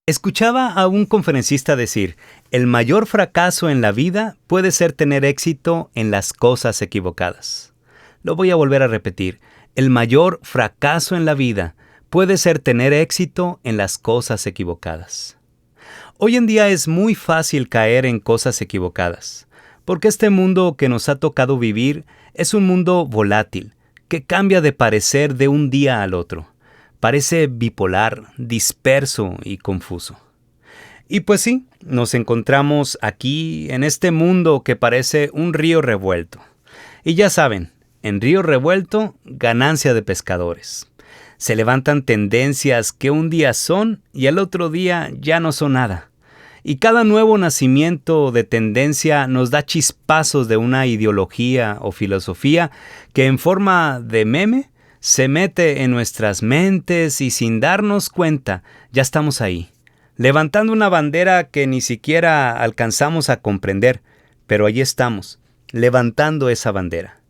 Escuchaba a un conferencista decir, el mayor fracaso en la vida puede ser tener éxito en las cosas equivocadas. Lo voy a volver a repetir, el mayor fracaso en la vida puede ser tener éxito en las cosas equivocadas. Hoy en día es muy fácil caer en cosas equivocadas, porque este mundo que nos ha tocado vivir es un mundo volátil, que cambia de parecer de un día al otro. Parece bipolar, disperso y confuso. Y pues sí, nos encontramos aquí en este mundo que parece un río revuelto. Y ya saben, en río revuelto, ganancia de pescadores. Se levantan tendencias que un día son y al otro día ya no son nada. Y cada nuevo nacimiento de tendencia nos da chispazos de una ideología o filosofía que en forma de meme se mete en nuestras mentes y sin darnos cuenta ya estamos ahí, levantando una bandera que ni siquiera alcanzamos a comprender, pero allí estamos, levantando esa bandera.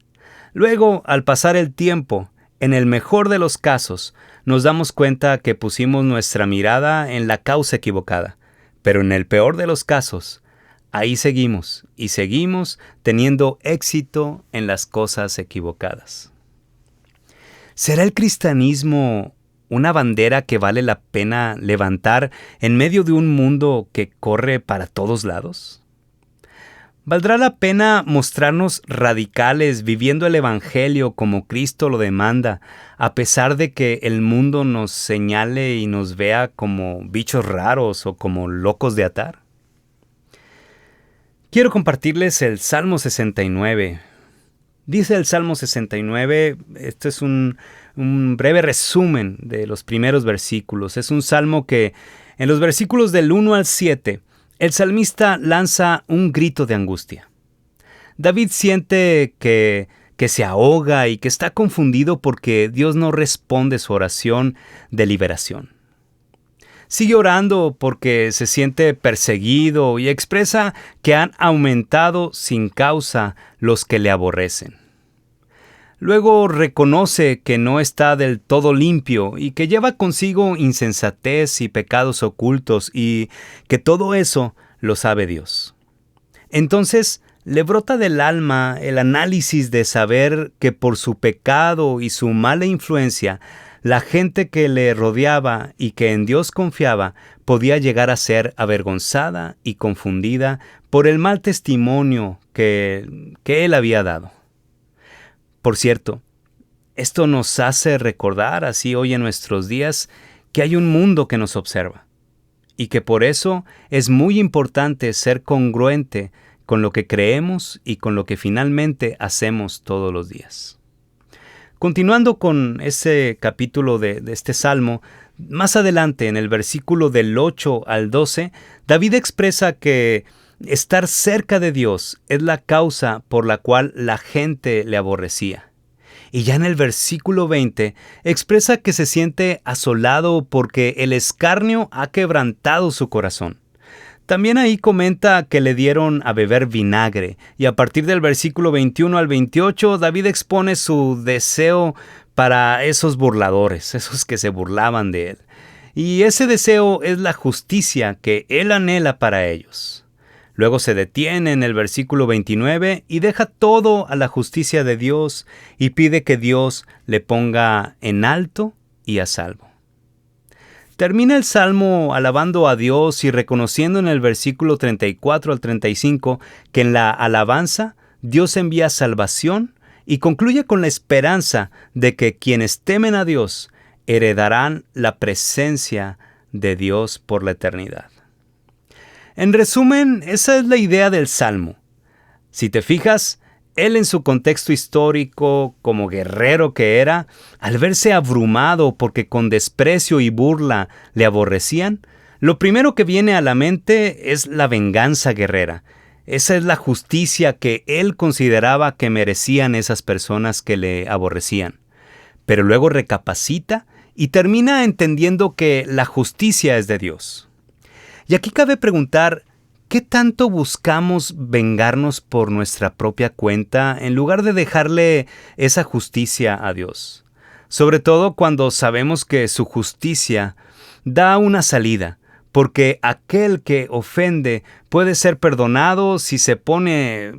Luego, al pasar el tiempo, en el mejor de los casos, nos damos cuenta que pusimos nuestra mirada en la causa equivocada, pero en el peor de los casos, ahí seguimos y seguimos teniendo éxito en las cosas equivocadas. ¿Será el cristianismo una bandera que vale la pena levantar en medio de un mundo que corre para todos lados? ¿Valdrá la pena mostrarnos radicales viviendo el Evangelio como Cristo lo demanda, a pesar de que el mundo nos señale y nos vea como bichos raros o como locos de atar? Quiero compartirles el Salmo 69. Dice el Salmo 69, este es un breve resumen de los primeros versículos. Es un salmo que en los versículos del 1 al 7, el salmista lanza un grito de angustia. David siente que se ahoga y que está confundido porque Dios no responde su oración de liberación. Sigue orando porque se siente perseguido y expresa que han aumentado sin causa los que le aborrecen. Luego reconoce que no está del todo limpio y que lleva consigo insensatez y pecados ocultos y que todo eso lo sabe Dios. Entonces le brota del alma el análisis de saber que por su pecado y su mala influencia, la gente que le rodeaba y que en Dios confiaba podía llegar a ser avergonzada y confundida por el mal testimonio que él había dado. Por cierto, esto nos hace recordar así hoy en nuestros días que hay un mundo que nos observa y que por eso es muy importante ser congruente con lo que creemos y con lo que finalmente hacemos todos los días. Continuando con ese capítulo de este salmo, más adelante en el versículo del 8 al 12, David expresa que estar cerca de Dios es la causa por la cual la gente le aborrecía. Y ya en el versículo 20 expresa que se siente asolado porque el escarnio ha quebrantado su corazón. También ahí comenta que le dieron a beber vinagre, y a partir del versículo 21 al 28, David expone su deseo para esos burladores, esos que se burlaban de él. Y ese deseo es la justicia que él anhela para ellos. Luego se detiene en el versículo 29 y deja todo a la justicia de Dios y pide que Dios le ponga en alto y a salvo. Termina el salmo alabando a Dios y reconociendo en el versículo 34 al 35 que en la alabanza Dios envía salvación y concluye con la esperanza de que quienes temen a Dios heredarán la presencia de Dios por la eternidad. En resumen, esa es la idea del salmo. Si te fijas, él en su contexto histórico, como guerrero que era, al verse abrumado porque con desprecio y burla le aborrecían, lo primero que viene a la mente es la venganza guerrera. Esa es la justicia que él consideraba que merecían esas personas que le aborrecían. Pero luego recapacita y termina entendiendo que la justicia es de Dios. Y aquí cabe preguntar, ¿qué tanto buscamos vengarnos por nuestra propia cuenta en lugar de dejarle esa justicia a Dios? Sobre todo cuando sabemos que su justicia da una salida, porque aquel que ofende puede ser perdonado si pone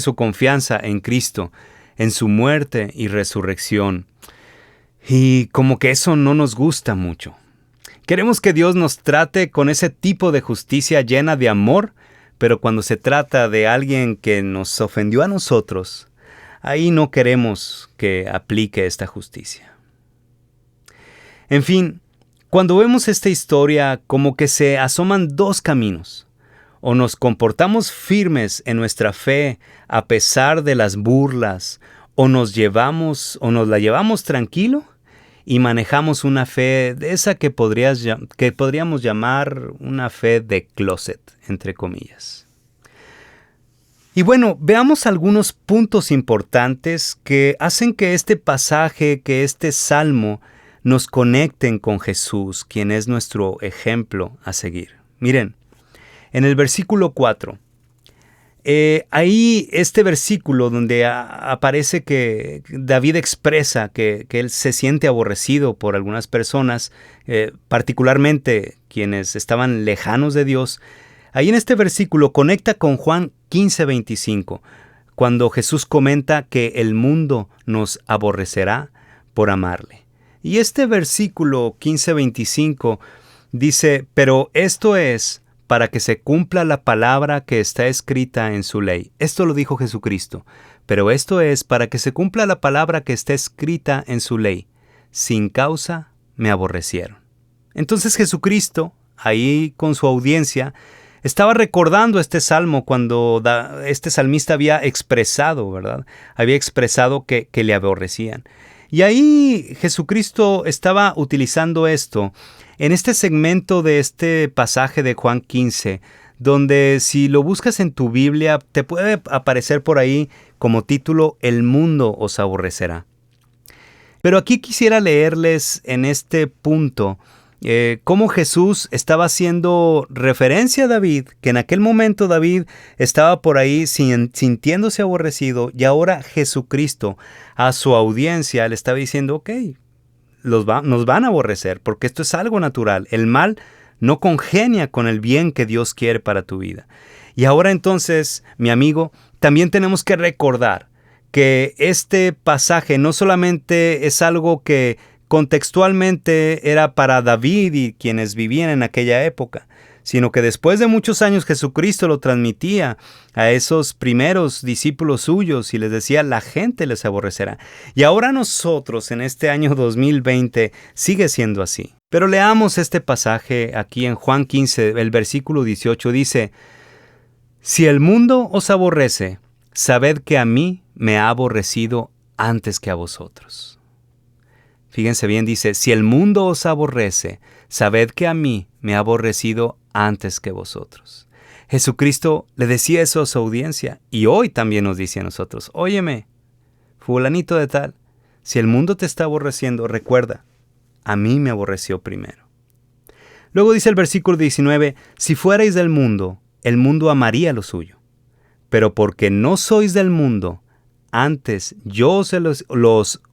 su confianza en Cristo, en su muerte y resurrección. Y como que eso no nos gusta mucho. Queremos que Dios nos trate con ese tipo de justicia llena de amor, pero cuando se trata de alguien que nos ofendió a nosotros, ahí no queremos que aplique esta justicia. En fin, cuando vemos esta historia, como que se asoman dos caminos. O nos comportamos firmes en nuestra fe a pesar de las burlas, o nos la llevamos tranquilo y manejamos una fe de esa que podríamos llamar una fe de closet, entre comillas. Y bueno, veamos algunos puntos importantes que hacen que este pasaje, que este salmo, nos conecten con Jesús, quien es nuestro ejemplo a seguir. Miren, en el versículo 4, ahí este versículo donde aparece que David expresa que él se siente aborrecido por algunas personas, particularmente quienes estaban lejanos de Dios. Ahí en este versículo conecta con Juan 15:25, cuando Jesús comenta que el mundo nos aborrecerá por amarle. Y este versículo 15:25 dice, pero esto es para que se cumpla la palabra que está escrita en su ley. Esto lo dijo Jesucristo. Pero esto es para que se cumpla la palabra que está escrita en su ley. Sin causa me aborrecieron. Entonces Jesucristo, ahí con su audiencia, estaba recordando este salmo cuando este salmista había expresado, ¿verdad? Había expresado que le aborrecían. Y ahí Jesucristo estaba utilizando esto en este segmento de este pasaje de Juan 15, donde si lo buscas en tu Biblia, te puede aparecer por ahí como título, El mundo os aborrecerá. Pero aquí quisiera leerles en este punto cómo Jesús estaba haciendo referencia a David, que en aquel momento David estaba por ahí sintiéndose aborrecido, y ahora Jesucristo a su audiencia le estaba diciendo, ok, nos van a aborrecer, porque esto es algo natural. El mal no congenia con el bien que Dios quiere para tu vida. Y ahora entonces, mi amigo, también tenemos que recordar que este pasaje no solamente es algo que contextualmente era para David y quienes vivían en aquella época, sino que después de muchos años Jesucristo lo transmitía a esos primeros discípulos suyos y les decía, la gente les aborrecerá. Y ahora nosotros en este año 2020 sigue siendo así. Pero leamos este pasaje aquí en Juan 15, el versículo 18 dice, si el mundo os aborrece, sabed que a mí me ha aborrecido antes que a vosotros. Fíjense bien, dice, si el mundo os aborrece, sabed que a mí me ha aborrecido antes que vosotros. Jesucristo le decía eso a su audiencia y hoy también nos dice a nosotros, óyeme, fulanito de tal, si el mundo te está aborreciendo, recuerda, a mí me aborreció primero. Luego dice el versículo 19, si fuerais del mundo, el mundo amaría lo suyo. Pero porque no sois del mundo, antes yo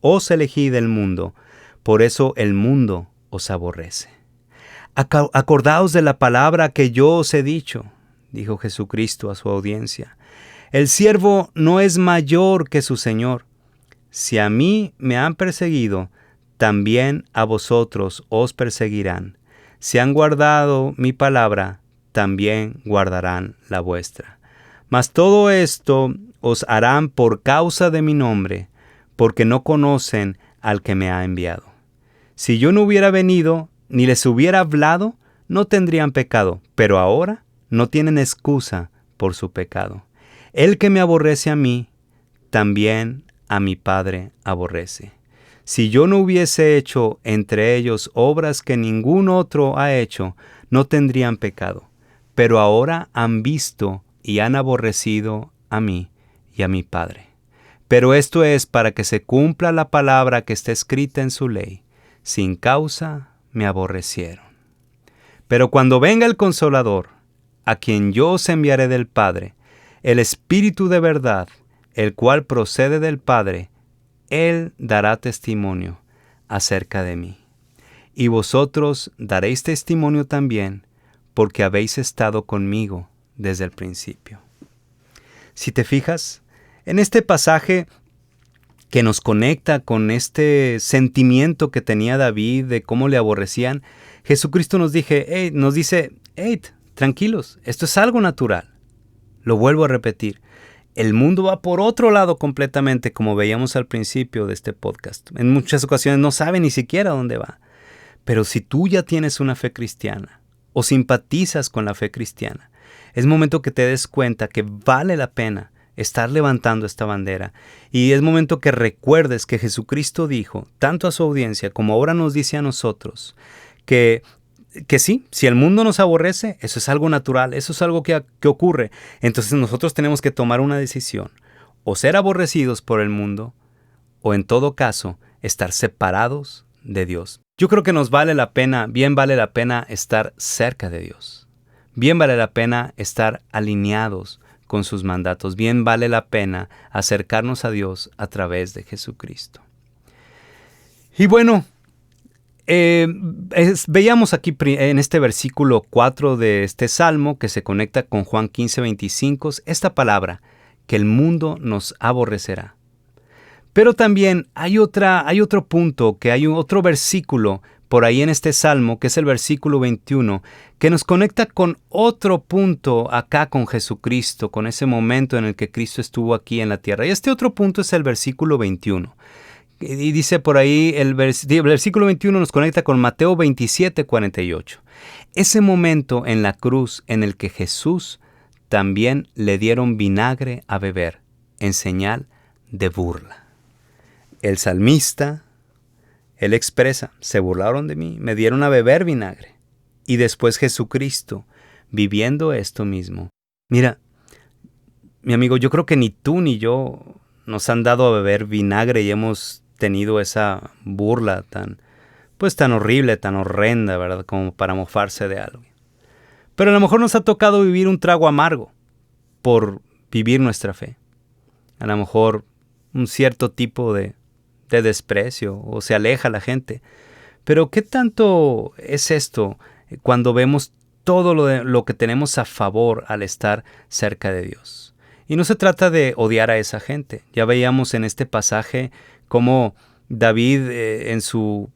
os elegí del mundo, por eso el mundo os aborrece. Acordaos de la palabra que yo os he dicho, dijo Jesucristo a su audiencia. El siervo no es mayor que su Señor. Si a mí me han perseguido, también a vosotros os perseguirán. Si han guardado mi palabra, también guardarán la vuestra. Mas todo esto os harán por causa de mi nombre, porque no conocen al que me ha enviado. Si yo no hubiera venido, ni les hubiera hablado, no tendrían pecado, pero ahora no tienen excusa por su pecado. El que me aborrece a mí, también a mi Padre aborrece. Si yo no hubiese hecho entre ellos obras que ningún otro ha hecho, no tendrían pecado. Pero ahora han visto y han aborrecido a mí y a mi Padre. Pero esto es para que se cumpla la palabra que está escrita en su ley. Sin causa me aborrecieron. Pero cuando venga el Consolador, a quien yo os enviaré del Padre, el Espíritu de verdad, el cual procede del Padre, Él dará testimonio acerca de mí. y vosotros daréis testimonio también, porque habéis estado conmigo desde el principio. Si te fijas, en este pasaje que nos conecta con este sentimiento que tenía David de cómo le aborrecían, Jesucristo nos dice, tranquilos, esto es algo natural. Lo vuelvo a repetir. El mundo va por otro lado completamente, como veíamos al principio de este podcast. En muchas ocasiones no sabe ni siquiera dónde va. Pero si tú ya tienes una fe cristiana o simpatizas con la fe cristiana, es momento que te des cuenta que vale la pena estar levantando esta bandera. Y es momento que recuerdes que Jesucristo dijo, tanto a su audiencia como ahora nos dice a nosotros, que sí, si el mundo nos aborrece, eso es algo natural, eso es algo que ocurre. Entonces nosotros tenemos que tomar una decisión, o ser aborrecidos por el mundo, o en todo caso, estar separados de Dios. Yo creo que bien vale la pena estar cerca de Dios. Bien vale la pena estar alineados con sus mandatos. Bien vale la pena acercarnos a Dios a través de Jesucristo. Y bueno, veíamos aquí en este versículo 4 de este salmo que se conecta con Juan 15:25, esta palabra, que el mundo nos aborrecerá. Pero también hay otro punto, que hay otro versículo por ahí en este salmo, que es el versículo 21, que nos conecta con otro punto acá con Jesucristo, con ese momento en el que Cristo estuvo aquí en la tierra. Y este otro punto es el versículo 21. Y dice por ahí, el versículo 21 nos conecta con Mateo 27:48. Ese momento en la cruz en el que Jesús también le dieron vinagre a beber, en señal de burla. El salmista, él expresa, se burlaron de mí, me dieron a beber vinagre. Y después Jesucristo, viviendo esto mismo. Mira, mi amigo, yo creo que ni tú ni yo nos han dado a beber vinagre y hemos tenido esa burla tan horrible, tan horrenda, ¿verdad? Como para mofarse de algo. Pero a lo mejor nos ha tocado vivir un trago amargo por vivir nuestra fe. A lo mejor un cierto tipo de desprecio o se aleja la gente. Pero ¿qué tanto es esto cuando vemos todo lo que tenemos a favor al estar cerca de Dios? Y no se trata de odiar a esa gente. Ya veíamos en este pasaje cómo David en su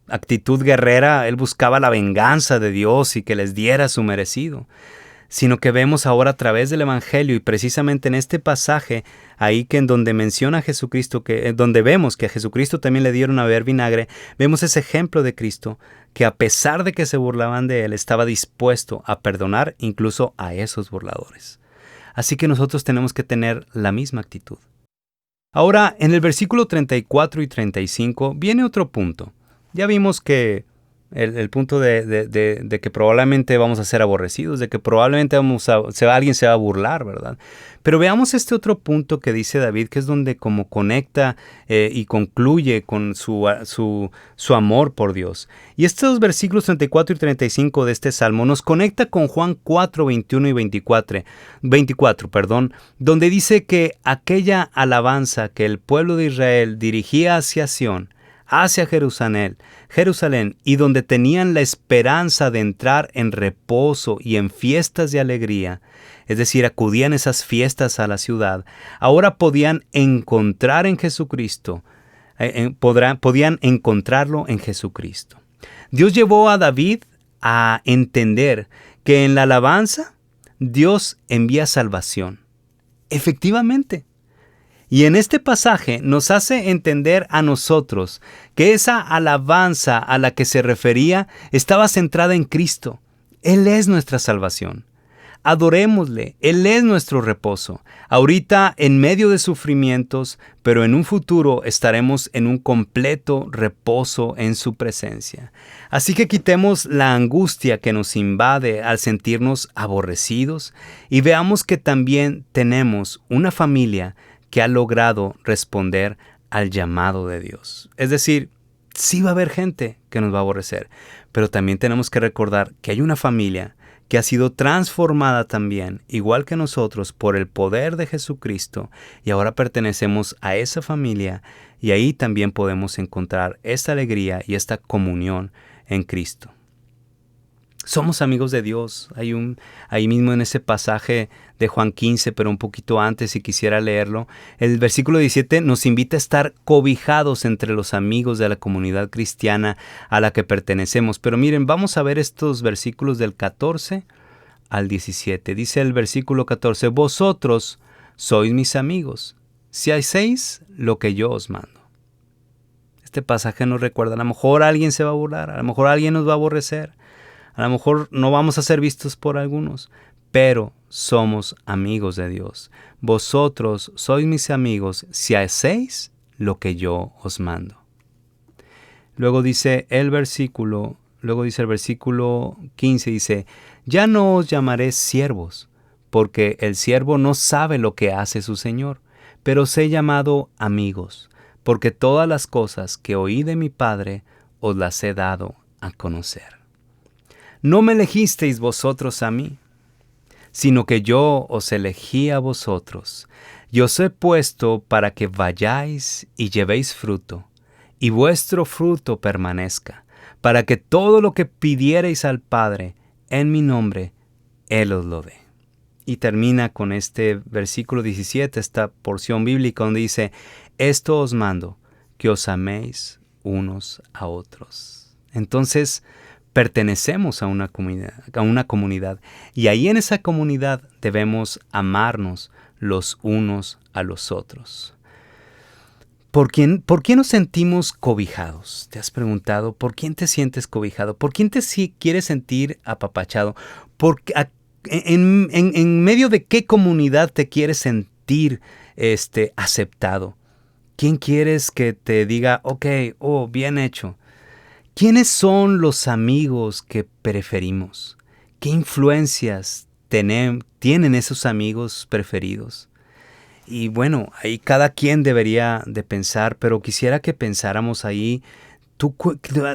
actitud guerrera, él buscaba la venganza de Dios y que les diera su merecido. Sino que vemos ahora a través del Evangelio y precisamente en este pasaje, ahí que en donde menciona a Jesucristo, donde vemos que a Jesucristo también le dieron a beber vinagre, vemos ese ejemplo de Cristo que a pesar de que se burlaban de él, estaba dispuesto a perdonar incluso a esos burladores. Así que nosotros tenemos que tener la misma actitud. Ahora, en el versículo 34 y 35 viene otro punto. Ya vimos que el punto de que probablemente vamos a ser aborrecidos, de que probablemente alguien se va a burlar, ¿verdad? Pero veamos este otro punto que dice David, que es donde como conecta y concluye con su amor por Dios. Y estos versículos 34 y 35 de este salmo nos conecta con Juan 4, 21 y 24, donde dice que aquella alabanza que el pueblo de Israel dirigía hacia Sión, hacia Jerusalén, y donde tenían la esperanza de entrar en reposo y en fiestas de alegría, es decir, acudían esas fiestas a la ciudad, ahora podían encontrar en Jesucristo, podían encontrarlo en Jesucristo. Dios llevó a David a entender que en la alabanza Dios envía salvación. Efectivamente. Y en este pasaje nos hace entender a nosotros que esa alabanza a la que se refería estaba centrada en Cristo. Él es nuestra salvación. Adorémosle, Él es nuestro reposo. Ahorita en medio de sufrimientos, pero en un futuro estaremos en un completo reposo en su presencia. Así que quitemos la angustia que nos invade al sentirnos aborrecidos y veamos que también tenemos una familia que ha logrado responder al llamado de Dios. Es decir, sí va a haber gente que nos va a aborrecer, pero también tenemos que recordar que hay una familia que ha sido transformada también, igual que nosotros, por el poder de Jesucristo, y ahora pertenecemos a esa familia, y ahí también podemos encontrar esta alegría y esta comunión en Cristo. Somos amigos de Dios. Ahí mismo en ese pasaje de Juan 15, pero un poquito antes, si quisiera leerlo, el versículo 17 nos invita a estar cobijados entre los amigos de la comunidad cristiana a la que pertenecemos. Pero miren, vamos a ver estos versículos del 14 al 17. Dice el versículo 14, vosotros sois mis amigos, si hacéis lo que yo os mando. Este pasaje nos recuerda, a lo mejor alguien se va a burlar, a lo mejor alguien nos va a aborrecer, a lo mejor no vamos a ser vistos por algunos, pero somos amigos de Dios. Vosotros sois mis amigos si hacéis lo que yo os mando. Luego dice el versículo 15, dice, ya no os llamaré siervos, porque el siervo no sabe lo que hace su Señor, pero os he llamado amigos, porque todas las cosas que oí de mi Padre os las he dado a conocer. No me elegisteis vosotros a mí, sino que yo os elegí a vosotros, y os he puesto para que vayáis y llevéis fruto, y vuestro fruto permanezca, para que todo lo que pidiereis al Padre en mi nombre, Él os lo dé. Y termina con este versículo 17, esta porción bíblica donde dice, esto os mando, que os améis unos a otros. Entonces, pertenecemos a una comunidad, y ahí en esa comunidad debemos amarnos los unos a los otros. ¿Por qué nos sentimos cobijados? ¿Te has preguntado por quién te sientes cobijado? ¿Por quién te quieres sentir apapachado? ¿En medio de qué comunidad te quieres sentir aceptado? ¿Quién quieres que te diga, bien hecho? ¿Quiénes son los amigos que preferimos? ¿Qué influencias tienen esos amigos preferidos? Y bueno, ahí cada quien debería de pensar, pero quisiera que pensáramos ahí,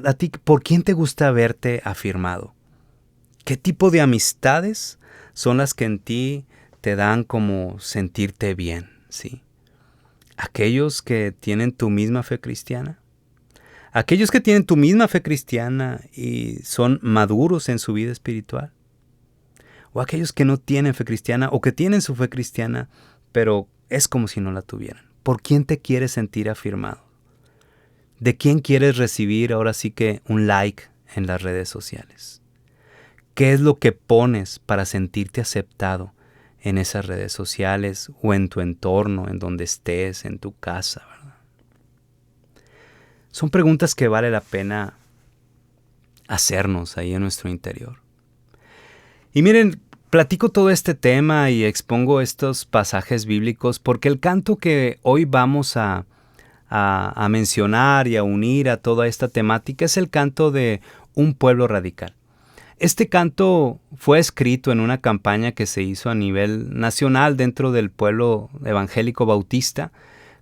a ti, ¿por quién te gusta verte afirmado? ¿Qué tipo de amistades son las que en ti te dan como sentirte bien? ¿Sí? ¿Aquellos que tienen tu misma fe cristiana? ¿Aquellos que tienen tu misma fe cristiana y son maduros en su vida espiritual? ¿O aquellos que no tienen fe cristiana o que tienen su fe cristiana, pero es como si no la tuvieran? ¿Por quién te quieres sentir afirmado? ¿De quién quieres recibir ahora sí que un like en las redes sociales? ¿Qué es lo que pones para sentirte aceptado en esas redes sociales o en tu entorno, en donde estés, en tu casa, ¿verdad? Son preguntas que vale la pena hacernos ahí en nuestro interior. Y miren, platico todo este tema y expongo estos pasajes bíblicos porque el canto que hoy vamos a mencionar y a unir a toda esta temática es el canto de Un pueblo radical. Este canto fue escrito en una campaña que se hizo a nivel nacional dentro del pueblo evangélico bautista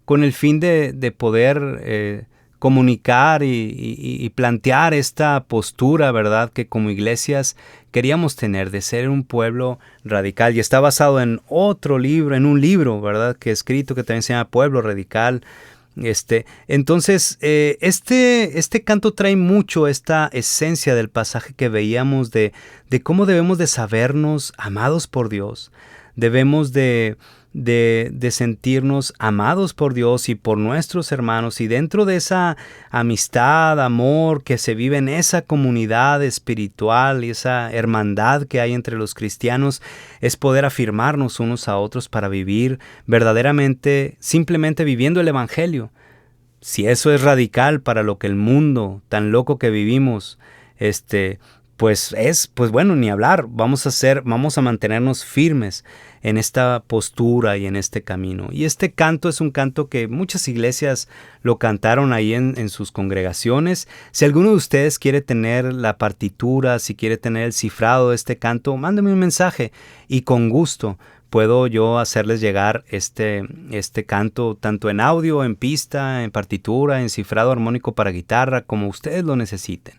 con el fin de poder comunicar y plantear esta postura, ¿verdad?, que como iglesias queríamos tener de ser un pueblo radical. Y está basado en otro libro, en un libro, ¿verdad?, que he escrito que también se llama Pueblo Radical. Entonces, este canto trae mucho esta esencia del pasaje que veíamos de cómo debemos de sabernos amados por Dios. Debemos de sentirnos amados por Dios y por nuestros hermanos, y dentro de esa amistad, amor que se vive en esa comunidad espiritual y esa hermandad que hay entre los cristianos, es poder afirmarnos unos a otros para vivir verdaderamente, simplemente viviendo el Evangelio. Si eso es radical para lo que el mundo tan loco que vivimos, pues bueno, ni hablar. Vamos a mantenernos firmes en esta postura y en este camino. Y este canto es un canto que muchas iglesias lo cantaron ahí en sus congregaciones. Si alguno de ustedes quiere tener la partitura, si quiere tener el cifrado de este canto, mándame un mensaje y con gusto puedo yo hacerles llegar este canto tanto en audio, en pista, en partitura, en cifrado armónico para guitarra, como ustedes lo necesiten.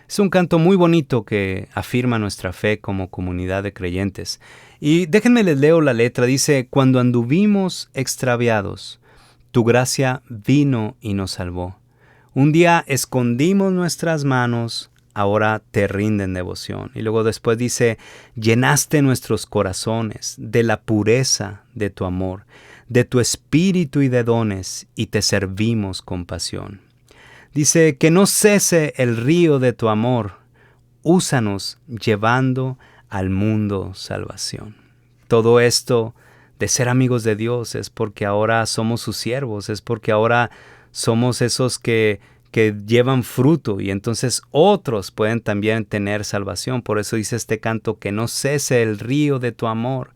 Es un canto muy bonito que afirma nuestra fe como comunidad de creyentes. Y déjenme les leo la letra. Dice, cuando anduvimos extraviados, tu gracia vino y nos salvó. Un día escondimos nuestras manos ahora te rinden devoción. Y luego después dice, llenaste nuestros corazones de la pureza de tu amor, de tu espíritu y de dones, y te servimos con pasión. Dice, que no cese el río de tu amor, úsanos llevando al mundo salvación. Todo esto de ser amigos de Dios es porque ahora somos sus siervos, es porque ahora somos esos que llevan fruto y entonces otros pueden también tener salvación. Por eso dice este canto, que no cese el río de tu amor.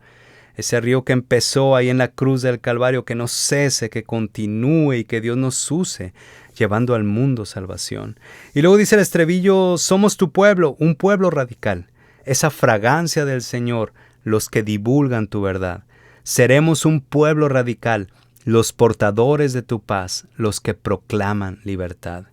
Ese río que empezó ahí en la cruz del Calvario, que no cese, que continúe y que Dios nos use, llevando al mundo salvación. Y luego dice el estribillo, somos tu pueblo, un pueblo radical, esa fragancia del Señor, los que divulgan tu verdad. Seremos un pueblo radical, los portadores de tu paz, los que proclaman libertad.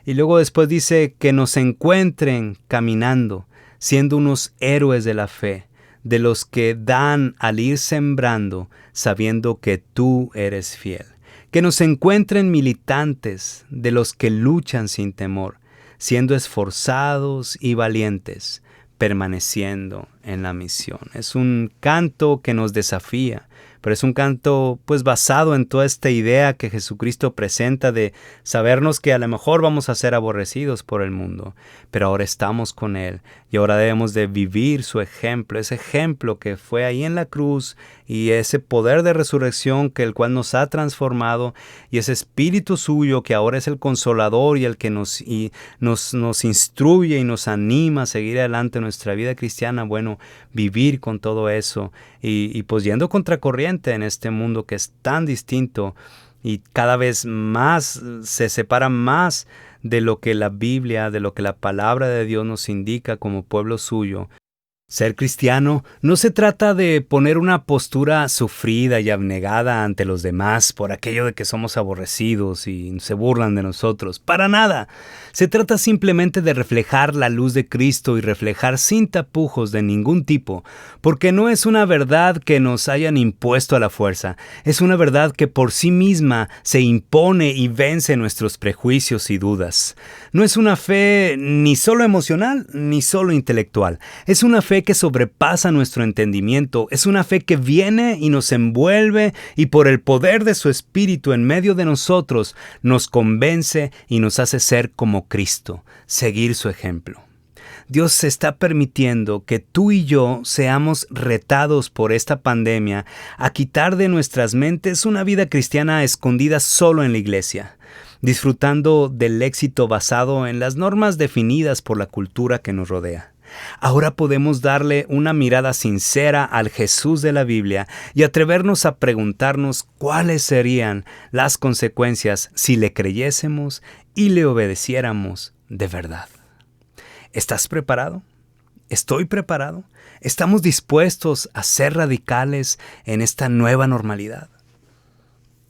Y luego después dice que nos encuentren caminando, siendo unos héroes de la fe, de los que dan al ir sembrando, sabiendo que tú eres fiel. Que nos encuentren militantes, de los que luchan sin temor, siendo esforzados y valientes, permaneciendo en la misión. Es un canto que nos desafía, pero es un canto pues basado en toda esta idea que Jesucristo presenta de sabernos que a lo mejor vamos a ser aborrecidos por el mundo, pero ahora estamos con Él y ahora debemos de vivir su ejemplo, ese ejemplo que fue ahí en la cruz y ese poder de resurrección que el cual nos ha transformado y ese Espíritu suyo que ahora es el consolador y el que nos instruye y nos anima a seguir adelante nuestra vida cristiana. Bueno, vivir con todo eso y pues yendo contracorriente en este mundo que es tan distinto y cada vez más se separa más de lo que la Biblia, de lo que la palabra de Dios nos indica como pueblo suyo. Ser cristiano no se trata de poner una postura sufrida y abnegada ante los demás por aquello de que somos aborrecidos y se burlan de nosotros. ¡Para nada! Se trata simplemente de reflejar la luz de Cristo y reflejar sin tapujos de ningún tipo, porque no es una verdad que nos hayan impuesto a la fuerza, es una verdad que por sí misma se impone y vence nuestros prejuicios y dudas. No es una fe ni solo emocional ni solo intelectual, es una fe que sobrepasa nuestro entendimiento, es una fe que viene y nos envuelve y por el poder de su Espíritu en medio de nosotros nos convence y nos hace ser como Cristo, seguir su ejemplo. Dios está permitiendo que tú y yo seamos retados por esta pandemia a quitar de nuestras mentes una vida cristiana escondida solo en la iglesia, disfrutando del éxito basado en las normas definidas por la cultura que nos rodea. Ahora podemos darle una mirada sincera al Jesús de la Biblia y atrevernos a preguntarnos cuáles serían las consecuencias si le creyésemos y le obedeciéramos de verdad. ¿Estás preparado? ¿Estoy preparado? ¿Estamos dispuestos a ser radicales en esta nueva normalidad?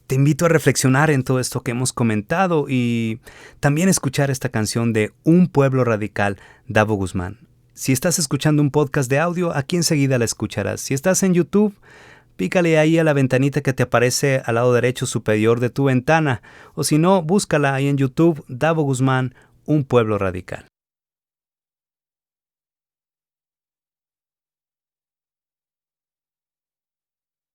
Te invito a reflexionar en todo esto que hemos comentado y también escuchar esta canción de Un Pueblo Radical, Davo Guzmán. Si estás escuchando un podcast de audio, aquí enseguida la escucharás. Si estás en YouTube, pícale ahí a la ventanita que te aparece al lado derecho superior de tu ventana. O si no, búscala ahí en YouTube, Davo Guzmán, Un Pueblo Radical.